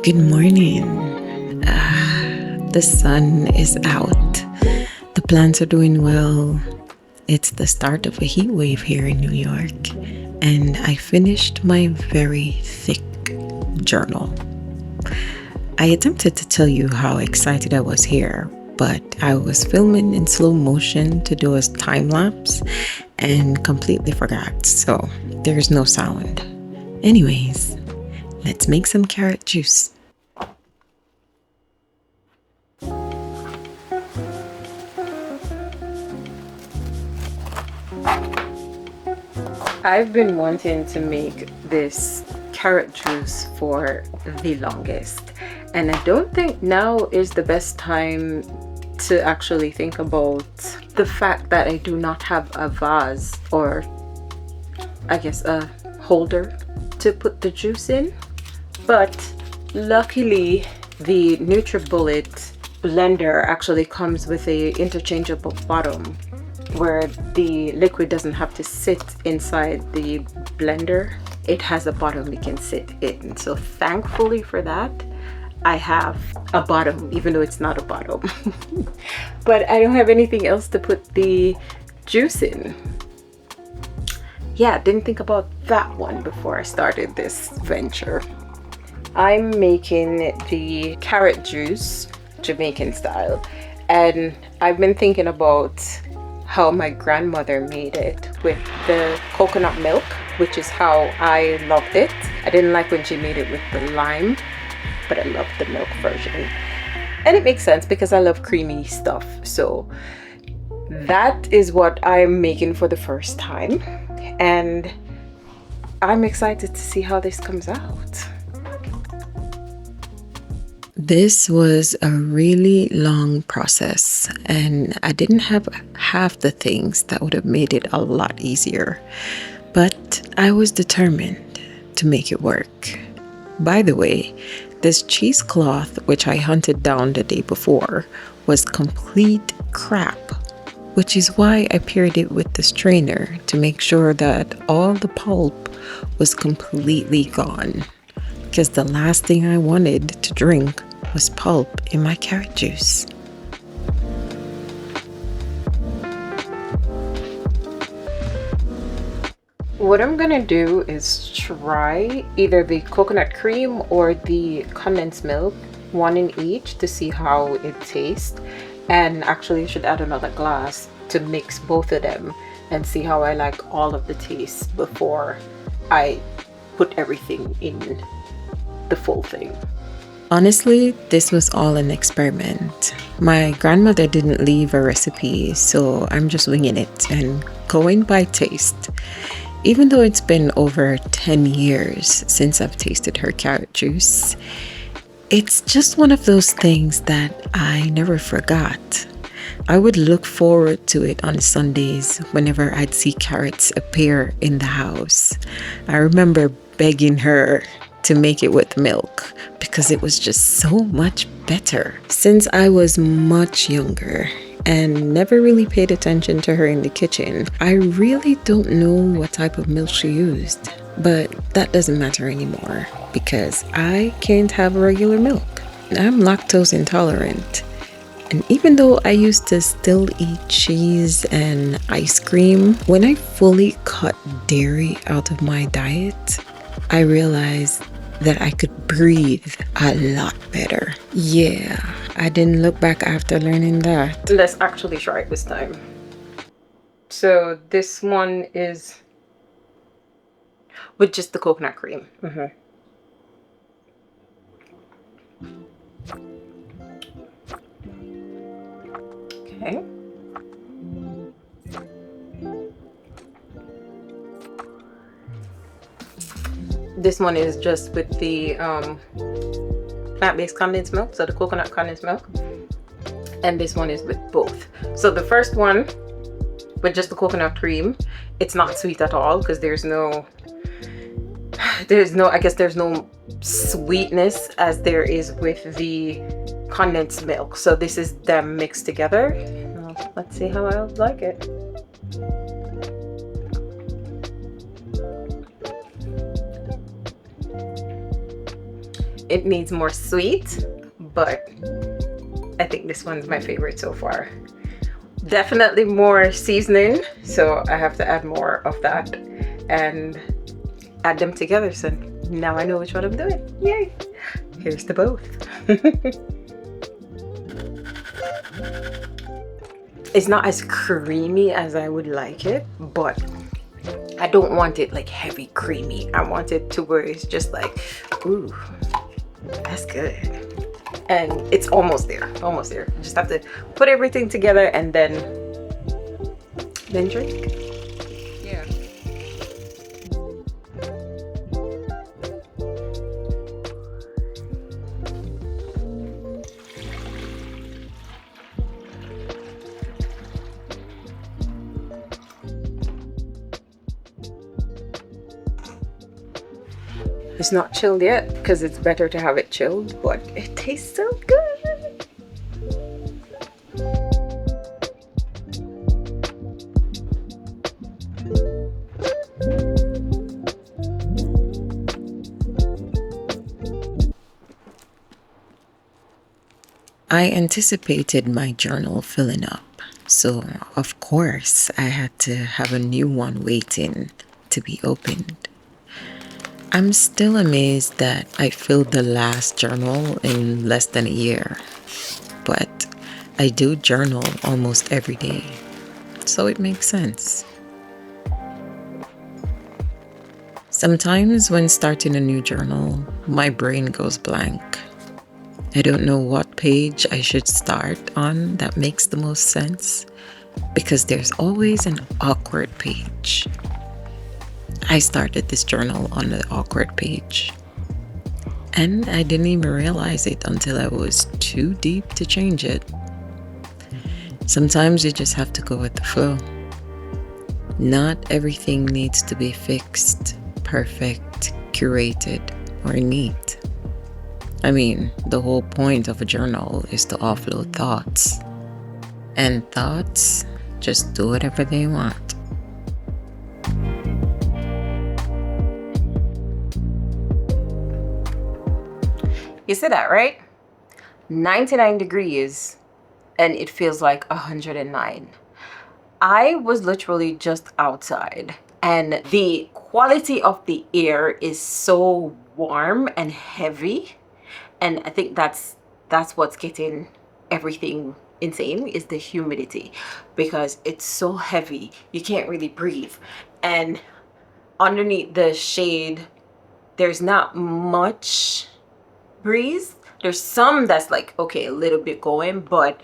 Good morning. The sun is out. The plants are doing well. It's the start of a heat wave here in New York, and I finished my very thick journal. I attempted to tell you how excited I was here, but I was filming in slow motion to do a time lapse and completely forgot, so there's no sound. Anyways, let's make some carrot juice. I've been wanting to make this carrot juice for the longest, and I don't think now is the best time to actually think about the fact that I do not have a vase, or I guess a holder to put the juice in. But luckily the NutriBullet blender actually comes with a interchangeable bottom where the liquid doesn't have to sit inside the blender. It has a bottom it can sit in. So thankfully for that, I have a bottom, even though it's not a bottom. But I don't have anything else to put the juice in. Yeah, didn't think about that one before I started this venture. I'm making the carrot juice Jamaican style, and I've been thinking about how my grandmother made it with the coconut milk, which is how I loved it. I didn't like when she made it with the lime, but I loved the milk version. And it makes sense because I love creamy stuff. So that is what I'm making for the first time. And I'm excited to see how this comes out. This was a really long process, and I didn't have half the things that would have made it a lot easier. But I was determined to make it work. By the way, this cheesecloth, which I hunted down the day before, was complete crap, which is why I paired it with the strainer to make sure that all the pulp was completely gone, because the last thing I wanted to drink was pulp in my carrot juice. What I'm gonna do is try either the coconut cream or the condensed milk, one in each, to see how it tastes. And actually I should add another glass to mix both of them and see how I like all of the tastes before I put everything in the full thing. Honestly, this was all an experiment. My grandmother didn't leave a recipe, so I'm just winging it and going by taste. Even though it's been over 10 years since I've tasted her carrot juice, it's just one of those things that I never forgot. I would look forward to it on Sundays whenever I'd see carrots appear in the house. I remember begging her to make it with milk because it was just so much better. Since I was much younger and never really paid attention to her in the kitchen, I really don't know what type of milk she used. But that doesn't matter anymore because I can't have regular milk. I'm lactose intolerant. And even though I used to still eat cheese and ice cream, when I fully cut dairy out of my diet, I realized that I could breathe a lot better. Yeah, I didn't look back after learning that. Let's actually try it this time. So this one is with just the coconut cream. Okay. This one is just with the plant-based condensed milk, so the coconut condensed milk. And this one is with both. So the first one with just the coconut cream, it's not sweet at all because there's no sweetness as there is with the condensed milk. So this is them mixed together. Let's see how I like it. It needs more sweet, but I think this one's my favorite so far. Definitely more seasoning, so I have to add more of that and add them together. So now I know which one I'm doing. Yay! Here's the both. It's not as creamy as I would like it, but I don't want it like heavy creamy. I want it to where it's just like, ooh, that's good. And it's almost there, almost there. You just have to put everything together and then drink. Yeah. It's not chilled yet because it's better to have it chilled, but it tastes so good. I anticipated my journal filling up, so of course I had to have a new one waiting to be opened. I'm still amazed that I filled the last journal in less than a year, but I do journal almost every day, so it makes sense. Sometimes when starting a new journal, my brain goes blank. I don't know what page I should start on that makes the most sense, because there's always an awkward page. I started this journal on the awkward page, and I didn't even realize it until I was too deep to change it. Sometimes you just have to go with the flow. Not everything needs to be fixed, perfect, curated, or neat. I mean, the whole point of a journal is to offload thoughts. And thoughts just do whatever they want. You see that, right? 99 degrees and it feels like 109. I was literally just outside and the quality of the air is so warm and heavy. And I think that's what's getting everything insane, is the humidity, because it's so heavy you can't really breathe. And underneath the shade there's not much breeze. There's some that's like, okay, a little bit going, but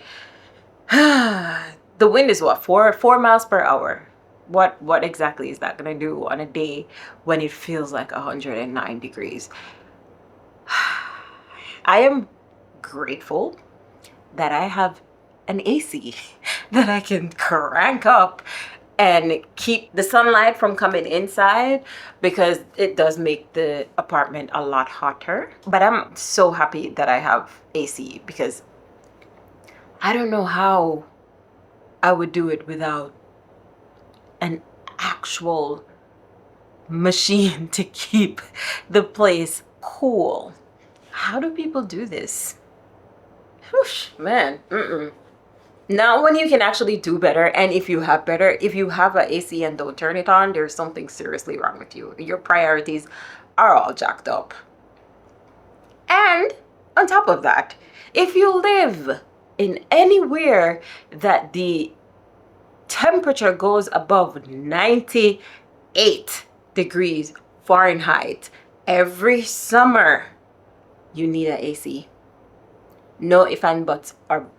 the wind is what, 4 miles per hour. What exactly is that gonna do on a day when it feels like 109 degrees? I am grateful that I have an AC that I can crank up and keep the sunlight from coming inside, because it does make the apartment a lot hotter. But I'm so happy that I have AC, because I don't know how I would do it without an actual machine to keep the place cool. How do people do this? Whoosh, man. Now when you can actually do better, and if you have an AC and don't turn it on, there's something seriously wrong with you. Your priorities are all jacked up. And on top of that, if you live in anywhere that the temperature goes above 98 degrees Fahrenheit every summer, you need an AC. No ifs and buts, or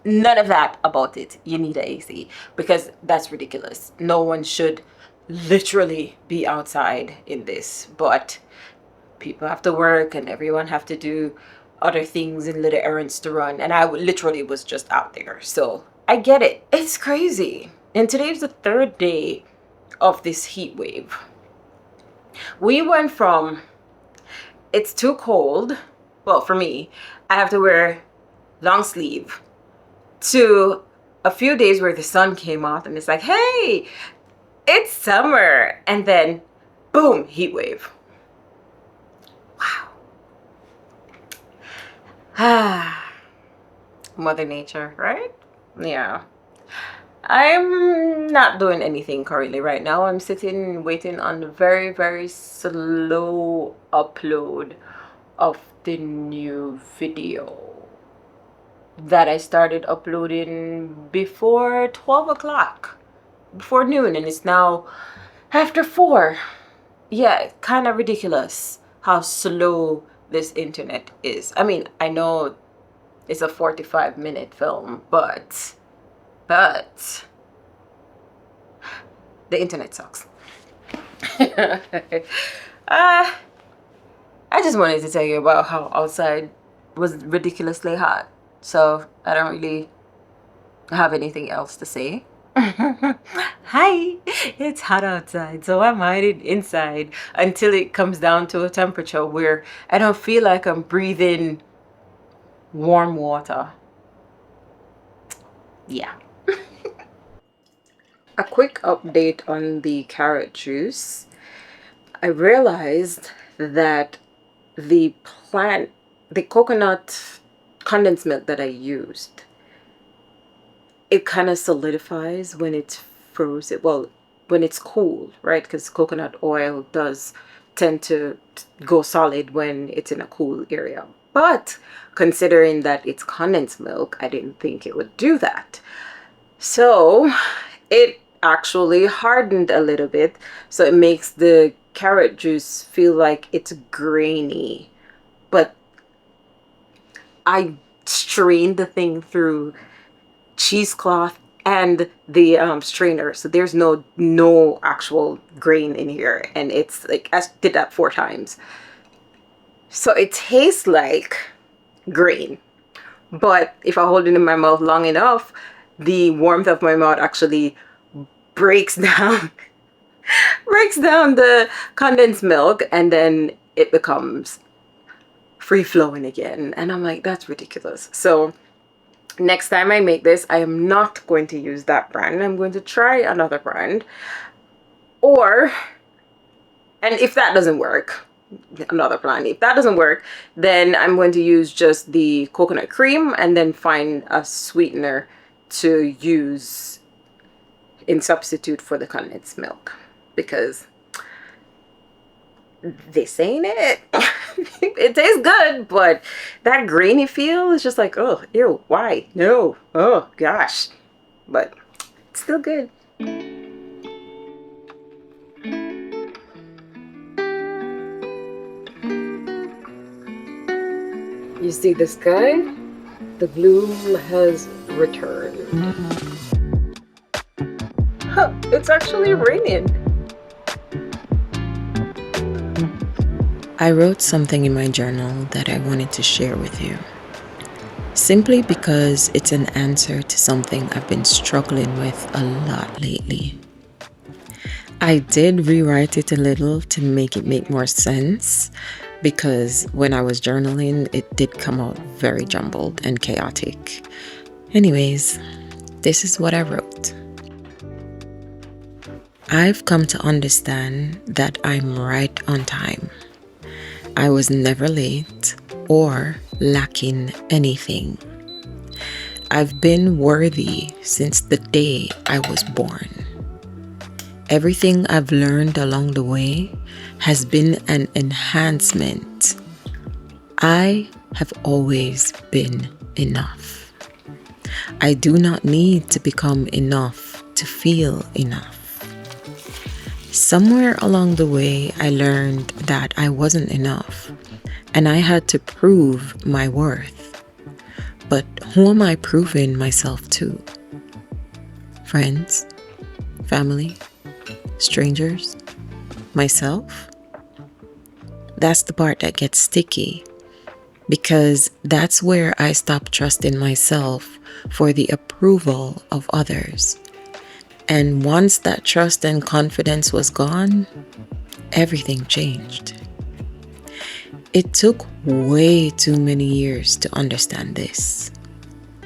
none of that about it. You need an AC, because that's ridiculous. No one should literally be outside in this, but people have to work and everyone have to do other things and little errands to run, and I literally was just out there, so I get it. It's crazy. And today's the 3rd day of this heat wave. We went from it's too cold, well, for me, I have to wear long sleeve, to a few days where the sun came out and it's like, hey, it's summer, and then boom, heat wave. Wow. Ah, Mother Nature, right? Yeah. I'm not doing anything currently right now. I'm sitting waiting on the very, very slow upload of the new video that I started uploading before 12 o'clock, before noon, and it's now after 4. Yeah, kind of ridiculous how slow this internet is. I mean, I know it's a 45-minute film, but the internet sucks. uh, I just wanted to tell you about how outside was ridiculously hot. So I don't really have anything else to say. Hi, it's hot outside, so I'm hiding inside until it comes down to a temperature where I don't feel like I'm breathing warm water. Yeah. A quick update on the carrot juice. I realized that the the coconut condensed milk that I used, it kind of solidifies when it's frozen. Well, when it's cool, right? Because coconut oil does tend to go solid when it's in a cool area. But considering that it's condensed milk, I didn't think it would do that. So it actually hardened a little bit. So it makes the carrot juice feel like it's grainy. But I strained the thing through cheesecloth and the strainer, so there's no actual grain in here, and it's like I did that 4 times, so it tastes like grain. But if I hold it in my mouth long enough, the warmth of my mouth actually breaks down breaks down the condensed milk, and then it becomes free flowing again, and I'm like, that's ridiculous. So next time I make this, I am not going to use that brand. I'm going to try another brand. Or, and if that doesn't work, another brand. If that doesn't work, then I'm going to use just the coconut cream and then find a sweetener to use in substitute for the condensed milk. Because this ain't it. It tastes good, but that grainy feel is just like, oh, ew, why? No, oh gosh. But it's still good. You see the sky? The gloom has returned. Huh, it's actually raining. I wrote something in my journal that I wanted to share with you, simply because it's an answer to something I've been struggling with a lot lately. I did rewrite it a little to make it make more sense, because when I was journaling, it did come out very jumbled and chaotic. Anyways, this is what I wrote. I've come to understand that I'm right on time. I was never late or lacking anything. I've been worthy since the day I was born. Everything I've learned along the way has been an enhancement. I have always been enough. I do not need to become enough to feel enough. Somewhere along the way, I learned that I wasn't enough, and I had to prove my worth. But who am I proving myself to? Friends? Family? Strangers? Myself? That's the part that gets sticky, because that's where I stopped trusting myself for the approval of others. And once that trust and confidence was gone, everything changed. It took way too many years to understand this.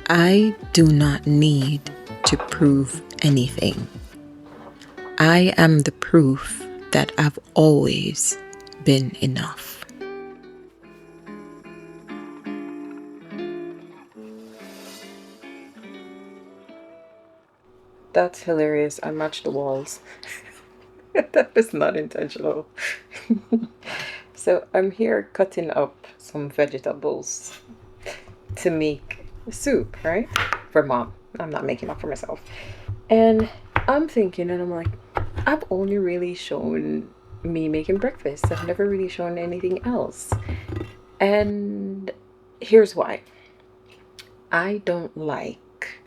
I do not need to prove anything. I am the proof that I've always been enough. That's hilarious. I matched the walls. That is not intentional. So I'm here cutting up some vegetables to make soup, right? For mom. I'm not making up for myself. And I'm thinking, and I'm like, I've only really shown me making breakfast. I've never really shown anything else. And here's why. I don't like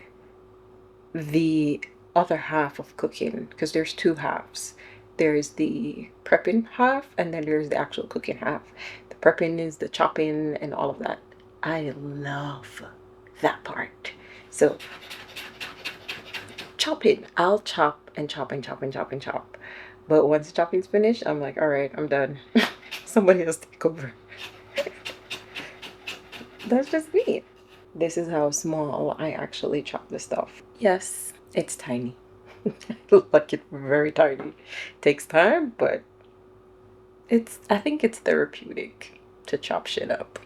the other half of cooking because there's two halves. There's the prepping half and then there's the actual cooking half. The prepping is the chopping and all of that. I love that part. So chopping, I'll chop and chop and chop and chop and chop. But once the chopping's finished, I'm like, all right, I'm done. Somebody else take over. That's just me. This is how small I actually chop the stuff. Yes, it's tiny. Like it very tiny. Takes time, but I think it's therapeutic to chop shit up.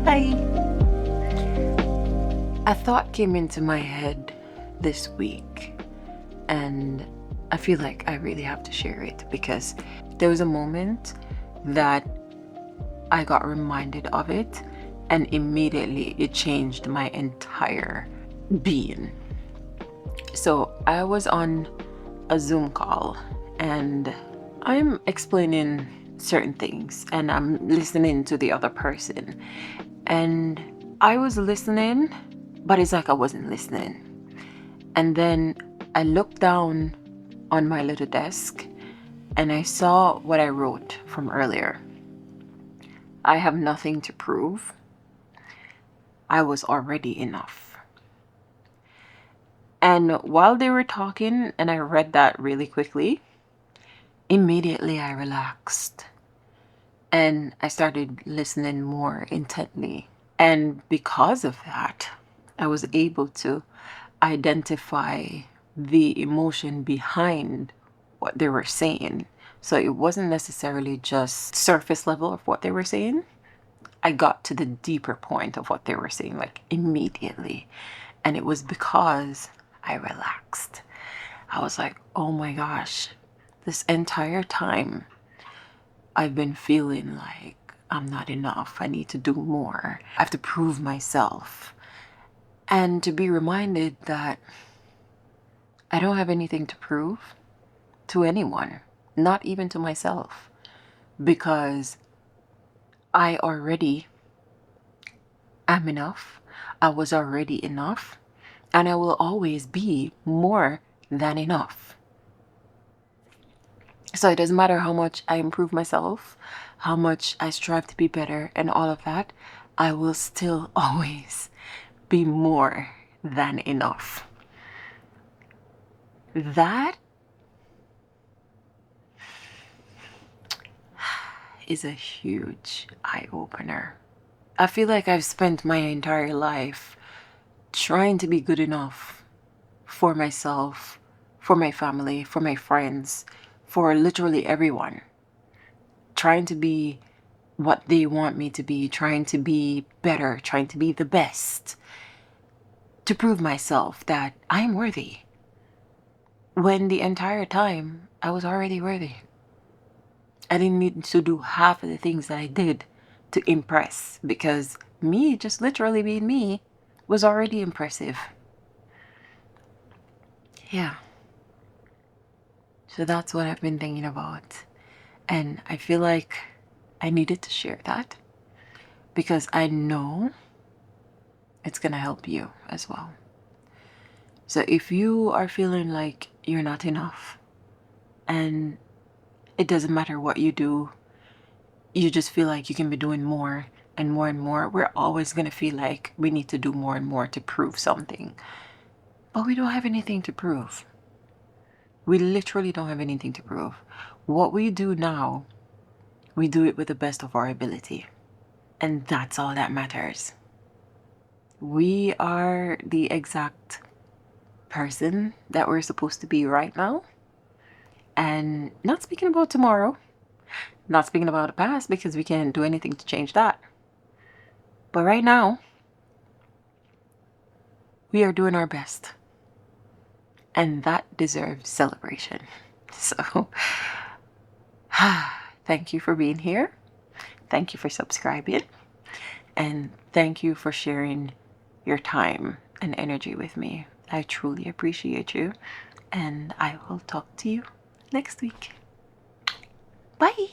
Hi. A thought came into my head this week, and I feel like I really have to share it because there was a moment that I got reminded of it, and immediately it changed my entire being. So I was on a Zoom call and I'm explaining certain things and I'm listening to the other person. And I was listening, but it's like I wasn't listening. And then I looked down on my little desk and I saw what I wrote from earlier. I have nothing to prove. I was already enough. And while they were talking and I read that really quickly, immediately I relaxed and I started listening more intently. And because of that, I was able to identify the emotion behind what they were saying. So it wasn't necessarily just surface level of what they were saying. I got to the deeper point of what they were saying, like immediately. And it was because I relaxed. I was like, oh my gosh, this entire time I've been feeling like I'm not enough. I need to do more. I have to prove myself. And to be reminded that I don't have anything to prove to anyone, not even to myself, because I already am enough. I was already enough, and I will always be more than enough. So it doesn't matter how much I improve myself, how much I strive to be better, and all of that, I will still always be more than enough. That is a huge eye opener. I feel like I've spent my entire life trying to be good enough for myself for my family, for my friends, for literally everyone. Trying to be what they want me to be, trying to be better, trying to be the best, to prove myself that I'm worthy. When the entire time I was already worthy. I didn't need to do half of the things that I did to impress, because me just literally being me was already impressive. Yeah. So that's what I've been thinking about. And I feel like I needed to share that because I know it's going to help you as well. So if you are feeling like you're not enough and it doesn't matter what you do, you just feel like you can be doing more and more and more, we're always going to feel like we need to do more and more to prove something. But we don't have anything to prove. We literally don't have anything to prove. What we do now, we do it with the best of our ability. And that's all that matters. We are the exact person that we're supposed to be right now. And not speaking about tomorrow, not speaking about the past, because we can't do anything to change that. But right now, we are doing our best. And that deserves celebration. So, thank you for being here. Thank you for subscribing. And thank you for sharing your time and energy with me. I truly appreciate you. And I will talk to you next week. Bye.